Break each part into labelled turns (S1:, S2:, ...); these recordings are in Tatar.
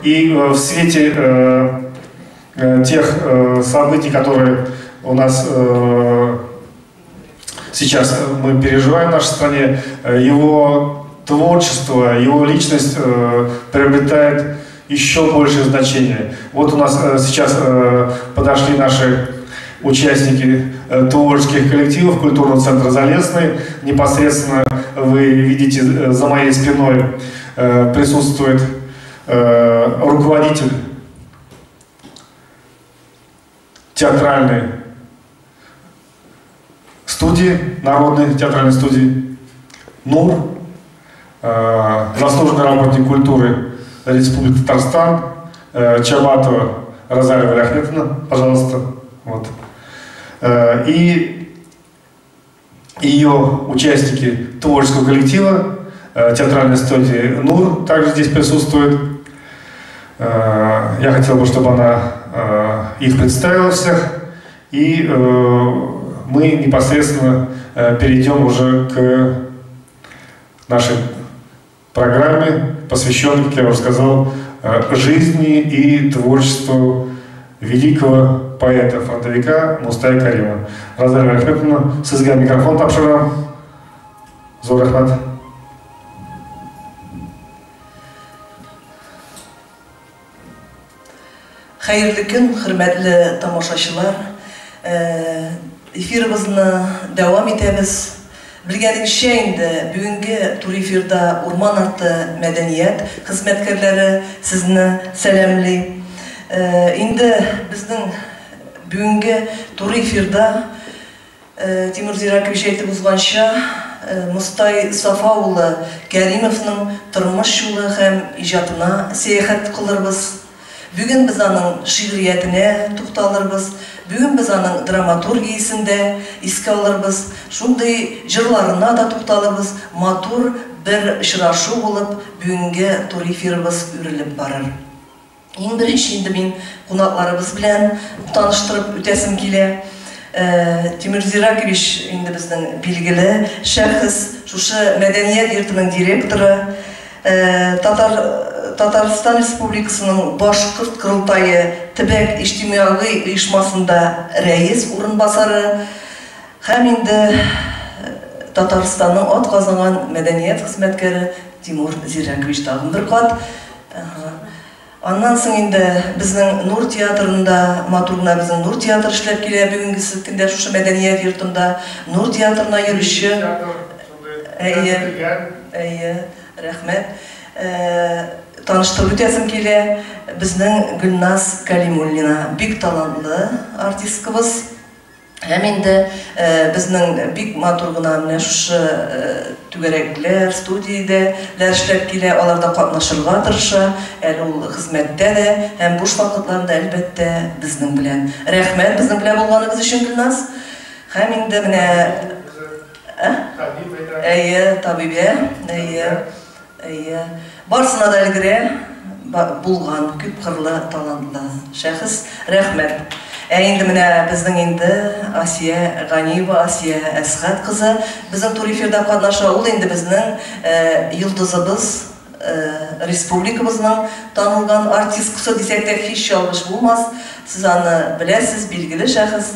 S1: И в свете тех событий, которые у нас сейчас мы переживаем в нашей стране, его творчество, его личность приобретает еще большее значение. Вот у нас сейчас подошли наши участники творческих коллективов культурного центра «Залесный». Непосредственно вы видите, за моей спиной присутствует руководитель театральной студии, народной театральной студии НУР, заслуженный работник культуры Республики Татарстан Чабатова Розалия Валиахметовна, пожалуйста. Вот. И ее участники творческого коллектива театральной студии НУР также здесь присутствуют. Я хотел бы, чтобы она их представила всех, и мы непосредственно перейдем уже к нашей программе, посвященной, как я уже сказал, жизни и творчеству великого поэта-фронтовика Мустая Каримова. Розалия Валиахметовна, сізге микрофон тапшырам. Зор рахмат.
S2: Hayırlı gün, hürmetli tamaşaçılar. Efirimizni devam etemiz. Bilgeningizce indi bugünkü tur efirde Urman Artı Medeniyet hizmetkarları sizni selamli. Indi bizning bugünkü tur efirde Timur Zirakovich aytib o'tgancha Mustay Safaoğlu Karimovning turmush yo'li ham ijodina sayohat qilarmiz. Bugün biz onun şiiriyetine to'xtalırız. Bugün biz onun dramaturgiyasında eski alırız. Şunday jırlarına da to'xtalırız. Matur bir şıraşı olup bugünkü tur efirimiz örilip barır. En birinci indi men qonaqlarımız bilen tanıştırıp ötesim kele. Timur Zirakovich indi bizning belgili şahs, şuşu medeniyet yurtining direktoru, Tataristan Respublikasının Başkırt Kırıltayı Tibek İçtimai Uyuşmasında reis orunbasarı hem indi Tataristan'ın at kazangan medeniyet hizmetkari Timur Zirakovich tagın bir kat. Ondan soň indi bizning Nur teatrında, maturuna bizning Nur teatr işlep kele, bugünkü günde şuşu medeniyet yurtunda Nur teatrına yürüyüşü. Rahmet. Tanıştırып ötesim kele, bizning Gülnaz Kalimulina bik talantlı artistkimiz. Hem indi bizning bik maturguna mine şuşu tügerekler, studiyalar işlep kele, alarda qatnaşırga tırışa, ol hizmetde de, hem boş vakitlarında elbette bizning bilen. Rahmet bizning bilen bolganıgız üçün Gülnaz. Hem indi mine tabibe, barsına da ilgiri bulgan, küp kırlı, talantlı şahıs. Rahmet. Endi mine bizning indi Asiya G'aniyeva, Asiya Asg'at kızı. Bizim tur efirde qatnaşa, ol indi bizning yıldızımız, respublikamızning tanılgan artistkisi desek de hiç yanlış bulmaz. Siz onu bilesiz, bilgili şahıs.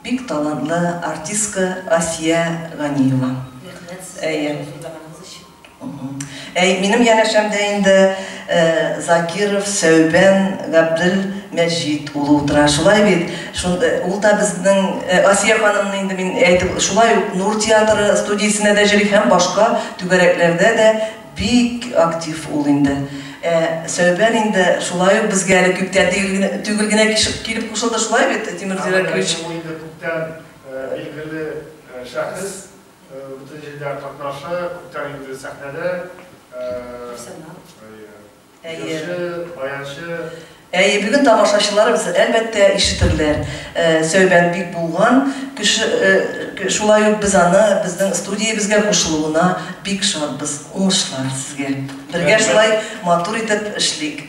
S2: Bik talantlı artistka Asiya G'aniyeva. Benim yanaşamda indi Zakirov, Söben, Gabdil, Mecid ulu otura. Şulay bit. Ul da bizning Asiya hanımның indi men aytib, şulay Nur teatrı studiyasına da jirik hem başka tügereklerde de bik aktif ul indi. Söben indi şulay bizge küpten tügülgine kelip qo'shildi, şulay bit Timur Zirakovich.
S1: Ilgili şahıs bütün yerler qatnaşa, küpten indi sahnede
S2: Bugün tamaşaçılarımız elbette işitirler. Söben bik bulgan, şulay biz onu bizning studiya bizge qo'shiluvina bik şadbız, oңuşlar sizge. Birge şulay matur etip işlik.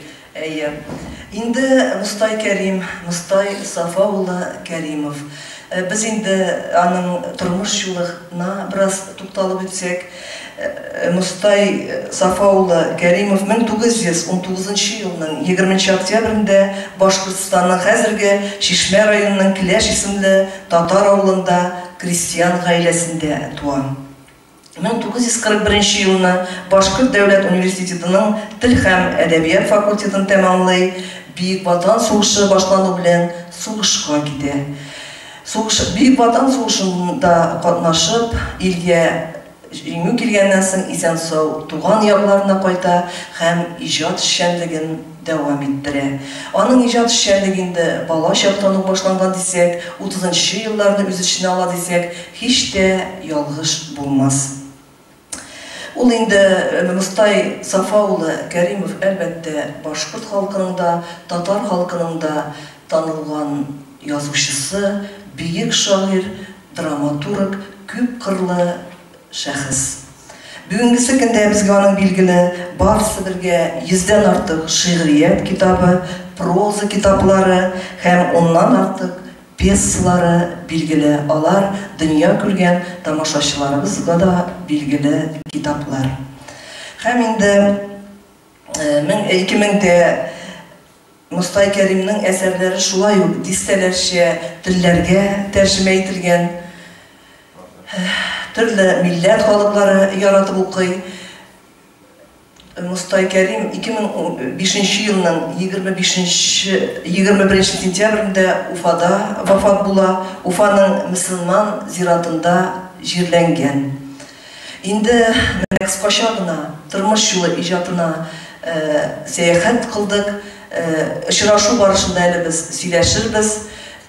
S2: Indi Mustay Safaoğlu Karimov. Biz indi onun turmuş yoluna biraz to'xtalib o'tsak, Мустай Сафаулы Кәримов 1919 елның 20 октябрендә Башкортстанның хәзерге Шишмә районының Келәш исемле татар авылында крестьян гаиләсендә туа. 1941 елны Башкорт дәүләт университетының Тел һәм әдәбият факультетын тәмамлый, Бөек Ватан сугышы башлану белән сугышка китә. Бөек Ватан сугышында катнашып, илгә җиңү килгәннән соң исән-сау туган якларына кайта һәм иҗат эшчәнлеген дәвам иттерә. Аның иҗат эшчәнлегендә бала чактан ук башланган дисәк, 30-нчы елларны үз эченә ала дисәк, һич тә ялгыш булмас. Ул инде Мустай Сафаулы Кәримов әлбәттә башкорт халкының да, татар халкының да танылган язучысы, бөек шагыйрь, драматург, күп кырлы шәхес. Бүгенгесе көндә безгә аның билгеле барысы бергә 100дән артык шигърият китабы, проза китаплары һәм оннан артык пьесалары билгеле. Алар дөнья күргән тамашачыларыбызга да билгеле китаплар. Һәм инде 2000дә Мустай Кәримнең әсәрләре шулай ук дистәләрчә телләргә тәрҗемә ителгән. Төрле милләт халыклары яратып укый. Мустай Кәрим 2005 елның 21 сентябрендә Уфада вафат була. Уфаның мөселман зиратында җирләнгән. Инде кыскача гына тормыш юлы иҗатына сәяхәт кылдык. Очрашу барышында әле без сөйләшербез.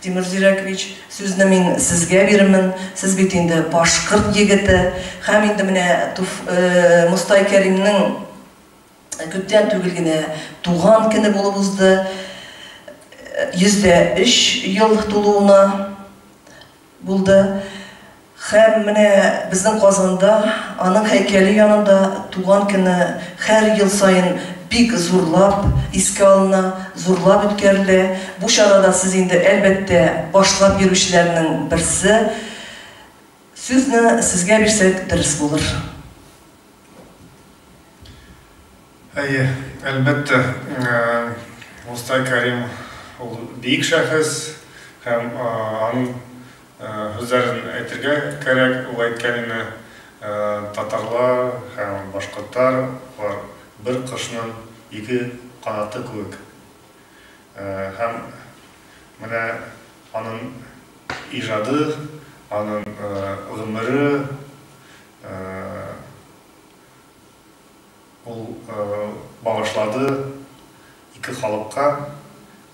S2: Тимур Зиракович, сүзне мин сезгә бирәмен. Сез бит инде башкорт егете. Һәм инде менә Мустай Кәримнең күптән түгел генә туган көне булып узды. 103 ел тулуына булды. Һәм менә безнең Казанда аның һәйкәле янында туган көне һәр ел сайын бик зурлап искә алына, зурлап үткәрелә. Бу чарада сез инде әлбәттә башлап йөрүчеләрнең берсе. Сүзне сезгә бирсәк дөрес булыр.
S1: Әлбәттә, Мустай Кәрим ул бик шәхес һәм аның сүзләрен әйтергә кирәк. Ул әйткәнне татарлар һәм башкортлар bir кошның ике канаты кебек. Һәм менә аның иҗады, аның гомере ул багышлады ике халыкка,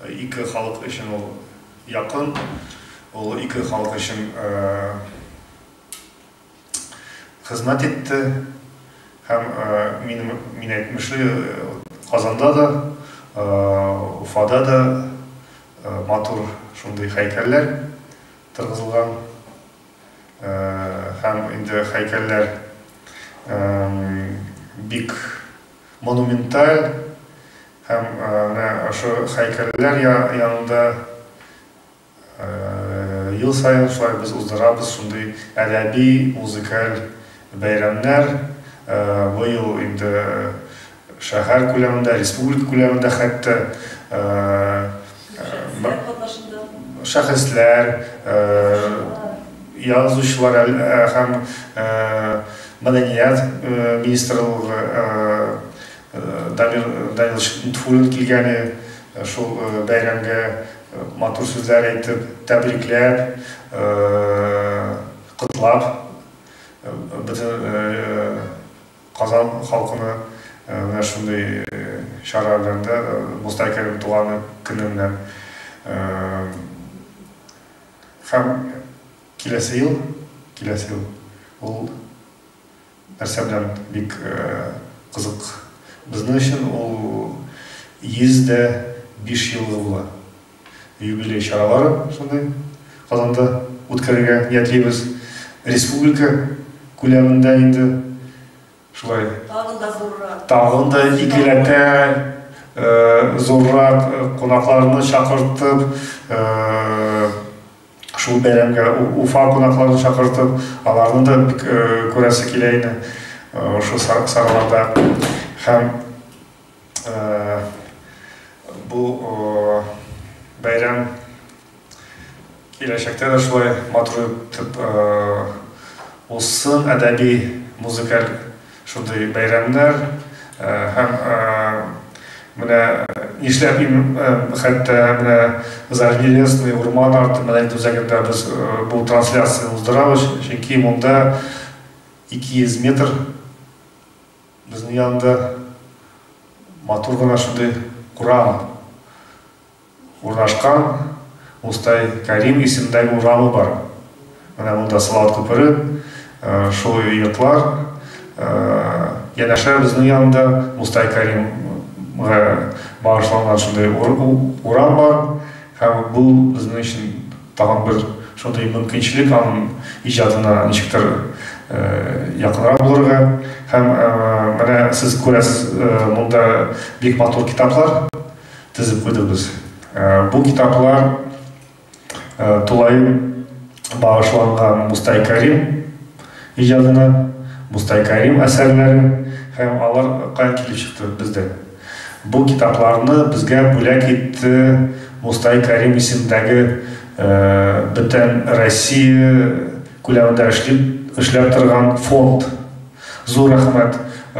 S1: ике халык өчен ул якын, ул ике халык өчен хезмәт итте. Һәм мин әйтмешли Казанда да, Уфада да матур шундый һәйкәлләр торгызылган. Һәм инде һәйкәлләр бик монументаль. Һәм ошо һәйкәлләр янында ел сайын шулай без уздырабыз шундый әдәби, музыкаль бәйрәмнәр. Быел инде шәһәр күләмендә, республика күләмендә хәтта шәхесләр, язучылар һәм мәдәният министрлыгы Данил Нтфулин килгәне шул бәйрәмгә матур сүзләр әйтеп, тәбрикләп, котлап бөтен Казан халкына шундай чараларда Мустай Кәрим туган көненнән һәм киләсе ел ул нәрсә белән бик кызык. Безнең өчен ул 105 елгы була. Юбилей чаралары шундай Казанда үткәрергә ниятлибез. Республика күләмендә инде шулай тагын да икеләтә зоррак кунакларны чакыртып, шул бәйрәмгә Уфа кунакларын чакыртып, аларны да күрәсе килә иде. ошо сараларда һәм бу бәйрәм киләчәктә дә шулай матур итеп узсын, әдәби, музыкаль шундый бәйрәмнәр һәм менә нишләп хәтта менә Зарбелесный урман арты мәдәният үзәгендә без бу трансляцияны уздырабыз, чөнки монда 200 метр безнең янында матур гына шундый урам урнашкан, Мустай Карим исемендәге урамы бар. Менә монда Салават күпере, шул йортлар, янәшә безнең янында Мустай Каримга багышланган шундай урам бар, һәм бу безнең өчен тагын бер шундай мөмкинчелек, аның иҗатына ничектер якынрак булырга. Һәм менә сез күрәсез, монда бик матур китаплар тезеп куйдык. Бу китаплар тулай багышланган Мустай Карим иҗатына, Мустай Карим әсәрләре, һәм алар каян килеп чыкты бездә. Бу китапларны безгә бүләк итте Мустай Карим исемендәге бөтен Россия күләмендә эшләп торган фонд. Зур рәхмәт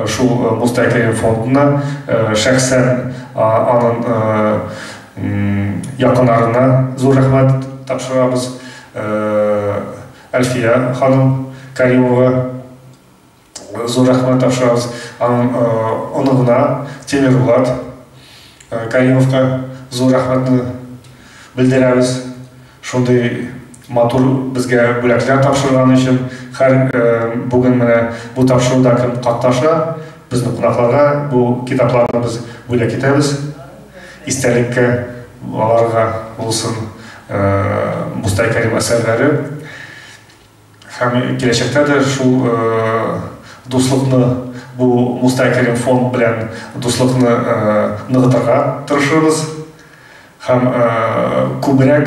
S1: шул Мустай Карим фондына, шәхсән аның якыннарына зур рәхмәт тапшырабыз. Әлфия ханым Каримова зур рәхмәт тапшырабыз. Аның онығына Темирбулат Каримовка зур рәхмәтне белдерәбез. Шундый матур безгә бүләкләр тапшырган өчен. Бүген менә бу тапшыруда кем катнаша, безнең кунакларга бу китапларны без бүләк итәбез. Истәлеккә аларга булсын Мустай Карим әсәрләре. Һәм киләчәктә дә шул дуслыкны, бу Мустай Карим фонд белән дуслыкны ныгытырга тырышабыз. Һәм күбрәк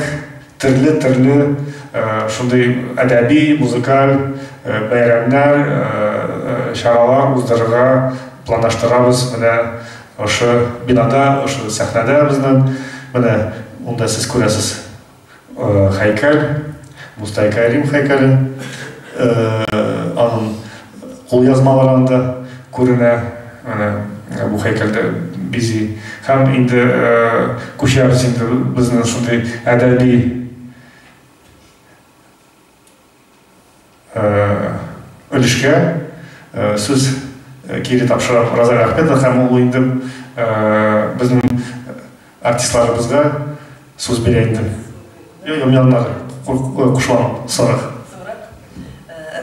S1: төрле шундый әдәби, музыкаль бәйрәмнәр, чаралар уздырырга планлаштырабыз. Менә ошо бинада, ошо сәхнәдә безнең менә монда сез күрәсез һәйкәл, Мустай Карим һәйкәле. Аның кулъязмаларында күренә, менә бу һәйкәлдә бизи. Һәм инде күчәбез инде безнең шундый әдәби өлешкә. Сүз кире тапшырып Раза Әхмәтов, һәм ул инде безнең артистларыбызга сүз бирә инде. Яннары кушылам сорак.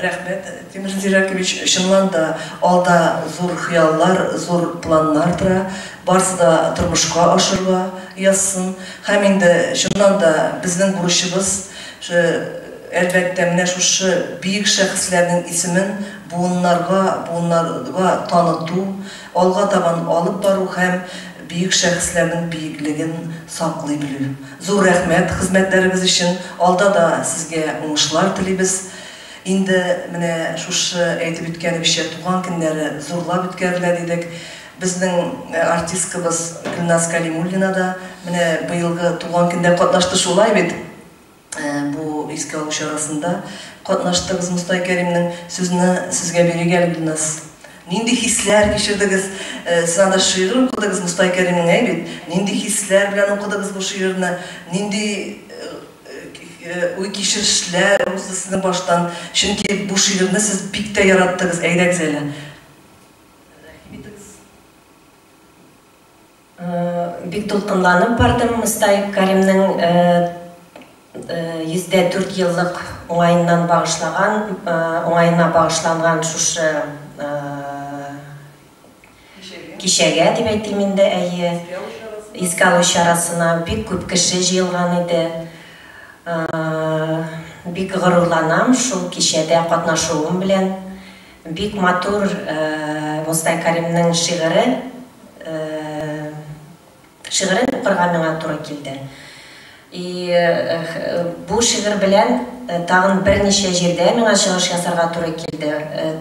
S2: Рәхмәт, Тимир Зиракович, чынлан да алда зур хыяллар, зур планнар тора, барсы да тормышка ашырга язсын. Һәм инде чынлан да безнең бурычыбыз әлбәттә менә шушы бийек шәхесләрнең исемен буыннарга таныту, алга табан алып бару һәм бийек шәхесләрнең бийеклеген саклый белү. Зур рәхмәт хезмәтләрегез өчен. Алда да сезгә уңышлар телибез. Инде менә шушы әйтеп үткәнебезчә туган көннәре зурлап үткәрелә дидек. Безнең артисткабыз Гөлназ Калимуллина да менә быелгы туган көндә катнашты, шулай бит. Бу искә алу чарасында катнаштыгыз. Мустай Каримнең сүзне сезгә биргән Гөлназ. Нинди хисләр кичердегез? Сез анда шигырь укыдыгыз Мустай Каримнең, әйбит. Нинди хисләр белән укыдыгыз бу шигырьне? Нинди уй кичерешләр узды сезнең баштан? Чөнки бу шигырьне сез бик тә яраттыгыз. Әйдәгез әле.
S3: Бик дулкынланып бардым Мустай Каримнең 104 еллык уңайына багышланган шушы кичәгә дип әйтим инде, искә алу чарасына бик күп кеше җыелган иде. Бик горурланам шул кичәдә катнашуым белән. Бик матур Мустай Каримнең шигырен укырга миңа туры килде. Бу шигырь белән тагын берничә җирдә миңа чыгыш ясарга туры килде.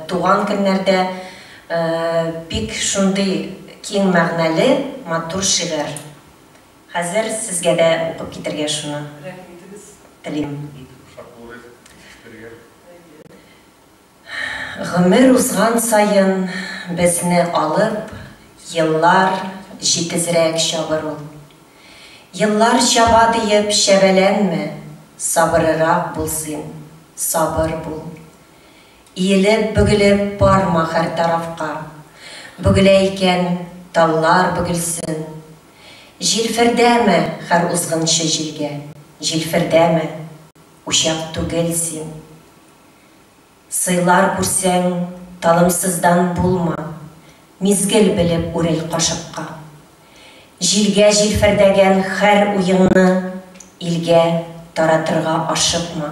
S3: Туган көннәрдә бик шундый киң мәгънәле, матур шигырь. Хәзер сезгә дә укып китергә шуны телим. Гомер узган сайын безне алып, еллар җитезрәк чабыр ул. Yıllar çaba deyip şebelenme, sabırırak bulsun, sabır bul. İyilip bügülüp barma her tarafka, bügüleyken tallar bügülsün. Jilfirdeme her uzgınşı jilge, jilfirdeme, uşak tügelsin. Sıylar kursen talımsızdan bulma, mizgil bilip urel kaşıkka. Җилгә җилфердәгән һәр уеңны илгә таратырга ашыкма.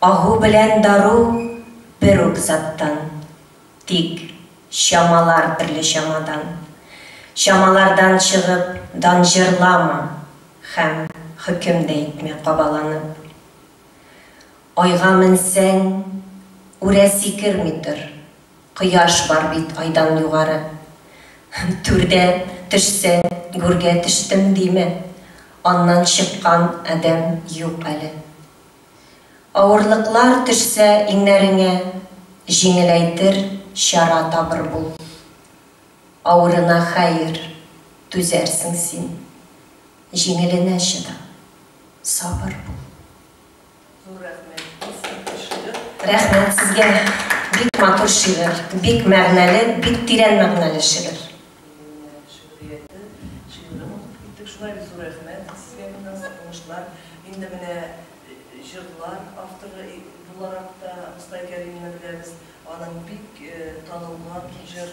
S3: Агу белән дару бер үк заттан, тик чамалар төрле чамадан. Чамалардан чыгып дан җырлама һәм хөкем дә итмә кабаланып. Айга менсәң, үрә сикермидер, кояш бар бит айдан югары. Түрдә төшсәң, гүргә төштем диме, аннан чыккан адәм юк әле. Авырлыклар төшсә иңнәреңә, җиңеләйтер чара табыр бул. Авырына хәйр, түзәрсең син, җиңеленә чыда, сабыр бул. Рәхмәт сезгә. Бик матур шигырь, бик мәгънәле, бик тирән мәгънәле шигырь.
S2: Шулай biz рәхмәт сезгә миннән уңышлар. Инде менә җырлар авторы буларак та Мустай Кәримне беләбез. Аның бик танылган җыр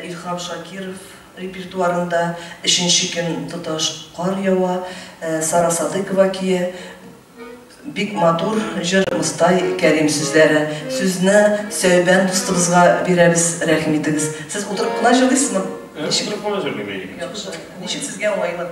S2: Илһам Шакиров репертуарында «Өченче көн тоташ кар ява», Сара Садыкова кие. Бик матур җыр Мустай Кәрим сүзләре. Сүзне Сөйбән дустыбызга бирәбез, рәхим итегез. Сез утырып кына җырлыйсызмы?
S4: Ничек кына җырлыйм?
S2: Ничек сезгә уңайлы?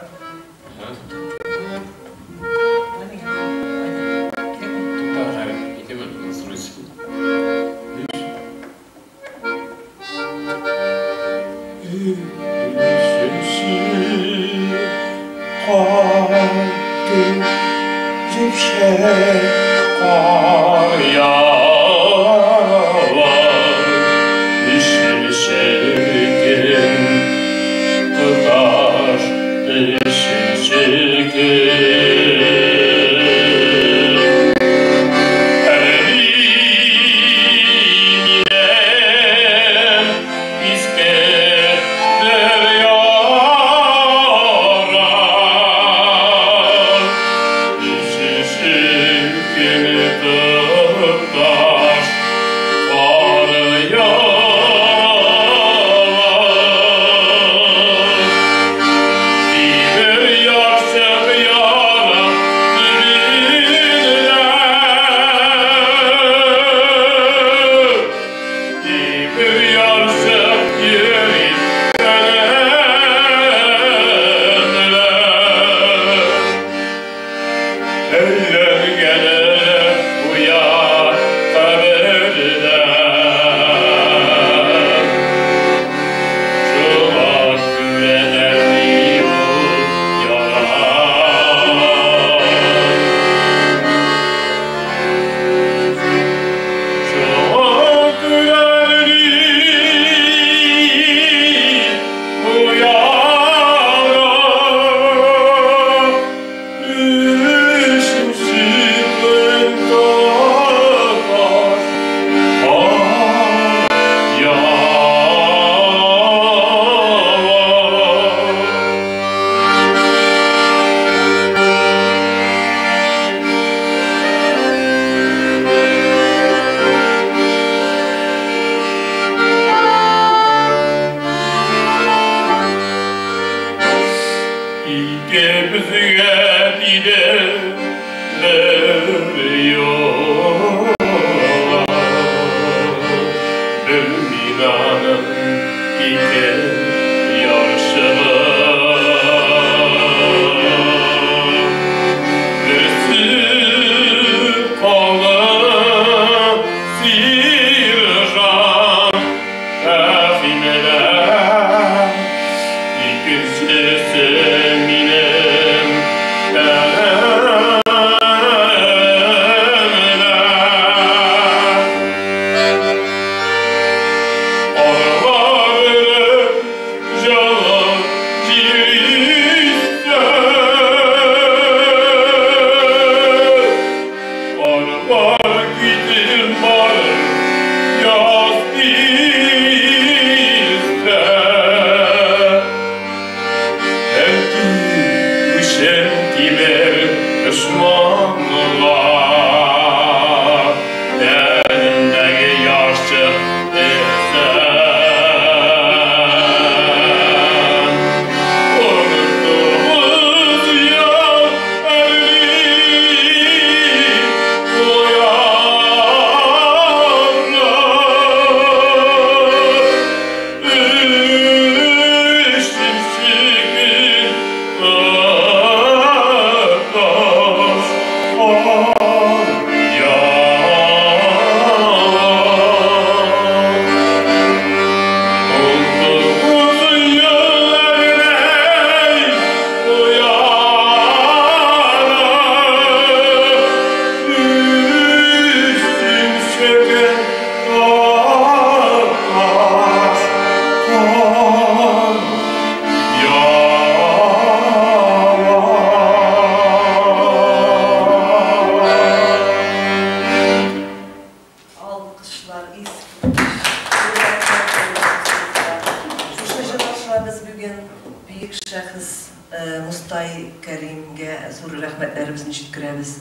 S2: Musтай Кәримгә зур рәхмәтләребезне җиткерәбез.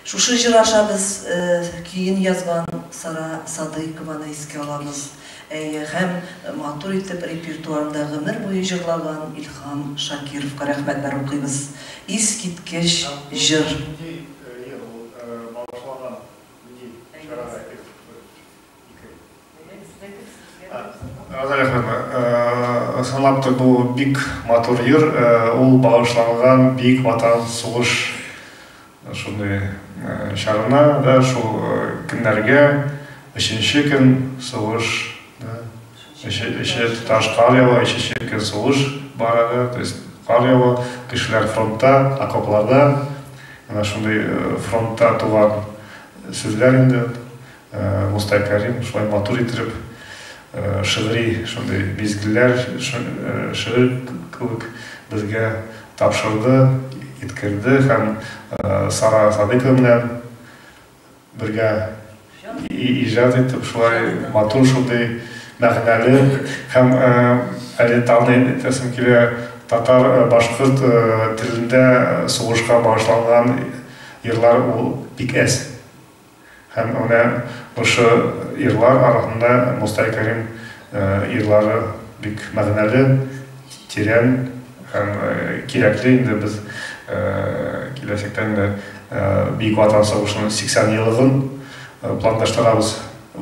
S2: Шушы җыр аша без кейін язган Сара Садыйкованы искә алабыз. Һәм матур итеп репертуарында гомер буе җырлаган Илһам Шакировка рәхмәтләр укыйбыз. Искиткеч җыр.
S1: Санапты бұл бик матур йыр, ол бағышланған бик ватан сугыш шарына, шул көннәргә, 3-нче көн сугыш, 3-нче туташ кар ява, 3-нче көн сугыш барады, то есть кар ява, кешеләр фронтта, окопларда, шундай фронтта туган сүзләр инде, Мустай Кәрим шулай матур итеп шигъри шундай мизгилләр, шигырь кебек безгә тапшырды, иткерде һәм Сара Садыкова белән бергә иҗат итеп шулай матур шундай мәгънәле һәм әле тагын әйтәсем килә, татар башкорт телендә сугышка багышланган йырлар ул бик әз. Һәм менә ошо йырлар арасында Мустай Кәрим йырлары бик мәгънәле, тирән һәм кирәкле. Инде без киләчәктә инде Бөек Ватан сугышының 80-еллыгын планлаштырабыз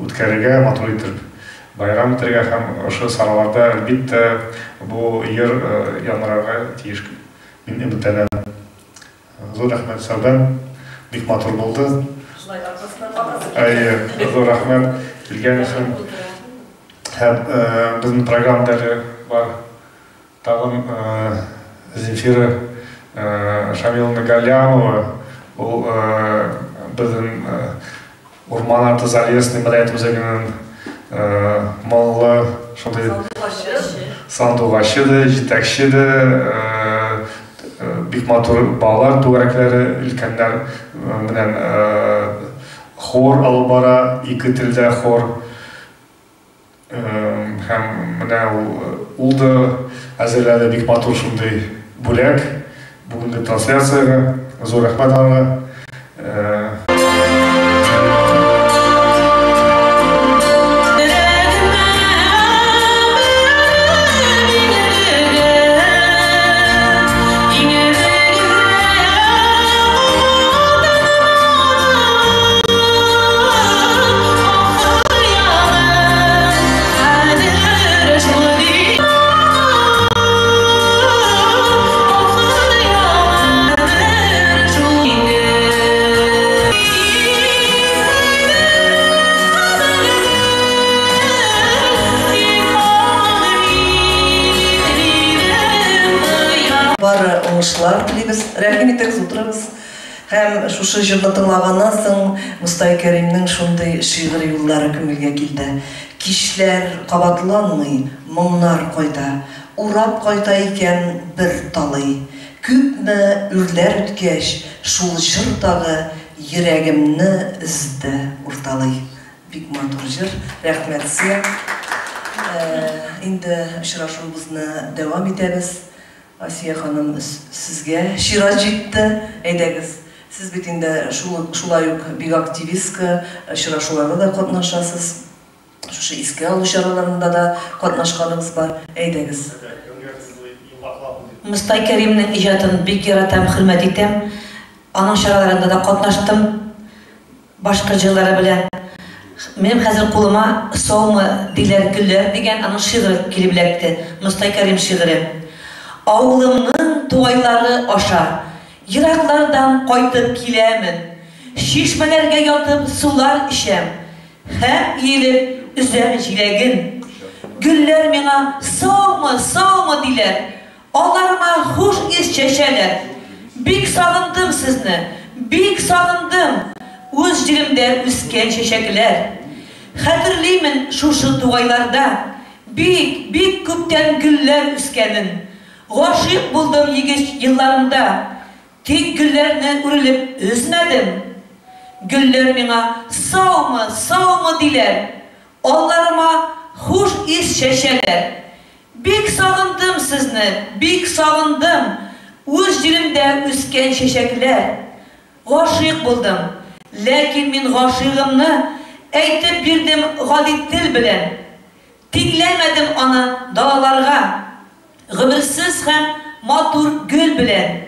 S1: үткәрергә, матур итеп байрам итәргә һәм ошо сараларда әлбиттә бу йыр яңгырарга тиеш. Мин өметләнәм. Зур рәхмәт сезгә. Бик матур булды. Зур рәхмәт килгән өчен. Һәм безнең программада бар тагын Земфира Шамиловна Галямова, ул безнең Урман арты Залесный мәдәният үзәгенең маллы шундай сандугачы, җитәкче, бик матур балалар түгәрәкләре, өлкәннәр белән хор алып бара, ике телдә хор. Һәм менә ул да әзерләде бик матур шундай бүләк бүгенге трансляцияга. Зур рәхмәт аңа.
S2: Телибез, рәхим итегез, утырабыз. Һәм шушы җырны тыңлаганнан соң Мустай Кәримнең шундый шигырь юллары күңелгә килде. Кичләр кабатланмый, моңнар кайта, урап кайта икән бер талый. Күпме үрләр үткәч, шул җыр тагы йөрәгемне изде урталый. Бик матур җыр. Рәхмәт сезгә. Инде очрашуыбызны дәвам итәбез. Асия ханым, сезгә чират җитте. Әйдәгез. Сез бит инде шулай ук бик активистка, очрашуларда да катнашасыз. Шушы искә алу чараларында да катнашканыгыз бар. Әйдәгез.
S5: Мостай Кәримнең иҗатын бик яратам, хөрмәт итәм. Аның чараларында да катнаштым. Башка җырлары белән. Минем хәзер кулыма "Саумы диләр гөлләр" дигән аның шигыре килеп эләкте. Мостай Кәрим шигыре. Авылымның тугайлары аша Йыраклардан кайтып киләмен, чишмәләргә ятып сулар ишәм, һәм иелеп үзәм җиләген. Гөлләр миңа "Саумы, саумы" диләр, аларыма хуш ис чәчәләр. Бик сагындым сезне, бик сагындым, үз җиремдә үскән чәчәкләр. Хәтерлимен шушы тугайларда, бик күптән гөлләр үскәнен. Гашыйк булдым егет елларымда. Тик гөлләрне үрелеп үзмәдем. Гөлләр миңа "Саумы, саумы" диләр, алларыма хуш ис чәчәләр. Бик сагындым сезне, бик сагындым, үз җиремдә үскән чәчәкләр. Гашыйк булдым, ләкин мин гашыйгымны әйтеп бирдем гади тел белән. Тикләмәдем аны далаларга, гомерсез һәм матур гөл белән.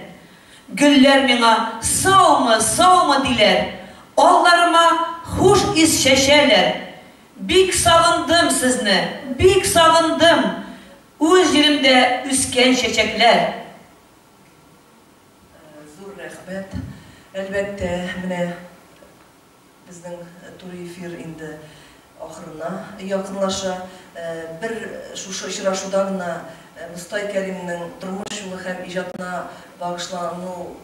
S5: Гөлләр миңа "Саумы, саумы" диләр, алларыма хуш ис чәчәләр. Бик сагындым сезне, бик сагындым, үз җиремдә үскән чәчәкләр.
S2: Зур рәхмәт. Әлбәттә, менә безнең тур эфир инде ахырына якынлаша. Бер шушы очрашуда гына Мостай Кәримнең тормыш юлы һәм иҗатына багышлану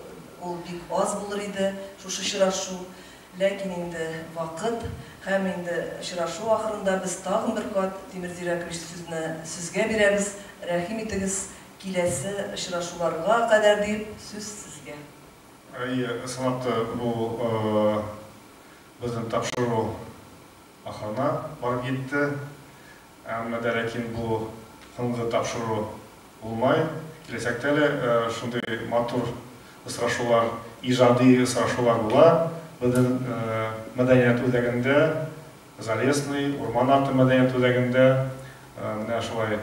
S2: ул бик аз булыр иде, шушы очрашу. Ләкин инде вакыт һәм инде очрашу ахырында без тагын бер кат Тимер Зирәкович сүзне сезгә бирәбез. Рәхим итегез, киләсе очрашуларга кадәр дип сүз сезгә.
S1: Санатты бұл біздің тапшыру ақырына барып етті. Ләкин бұл соңғы тапшыру болмай. Келесектелі шундай матур ысырашулар, ижади ысырашулар була. Біздің мәдәният үзәгендә, Залесный, Урман арты мәдәният үзәгендә, менә шулай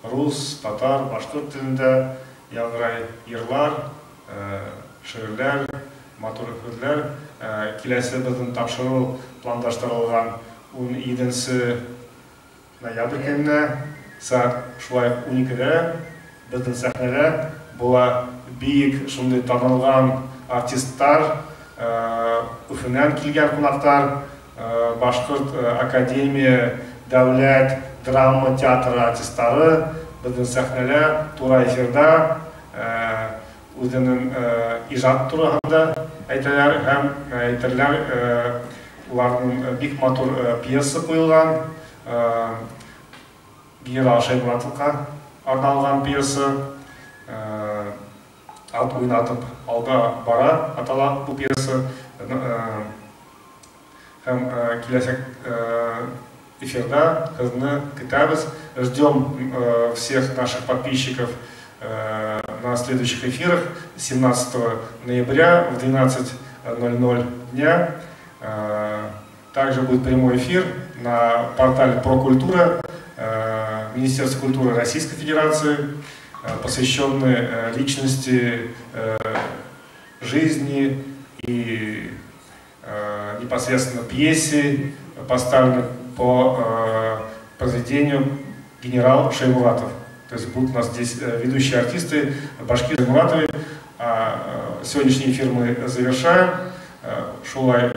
S1: рус, татар, башкорт телендә яңгырай йырлар, шигырьләр, матур һүзләр. Киләсе безнең тапшыру планлаштырылган 17 ноябрь көненә сәгать шулай 12-дә безнең сәхнәдә була бик шундый танылган артистлар, Уфадан килгән кунактар, Башкорт академия, дәүләт драма театры артистлары безнең сәхнәдә тура эфирда үзенең иҗат турында әйтәләр һәм әйтерләр. Уларның бик матур пьеса куелган, Генерал Шаймуратовка арналган пьеса. Ат уйнатып алда бара атала бу пьеса. Һәм киләсәк эфирда кызны көтәбез. Ждем всех наших подписчиков на следующих эфирах 17 ноября в 12:00 дня. Также будет прямой эфир на портале Прокультура Министерства культуры Российской Федерации, посвященный личности, жизни и непосредственно пьесе, поставленной по произведению «Генерал Шаймуратов». То есть будут у нас здесь ведущие артисты Башкир Шаймуратовой. Сегодняшний эфир мы завершаем. Шулай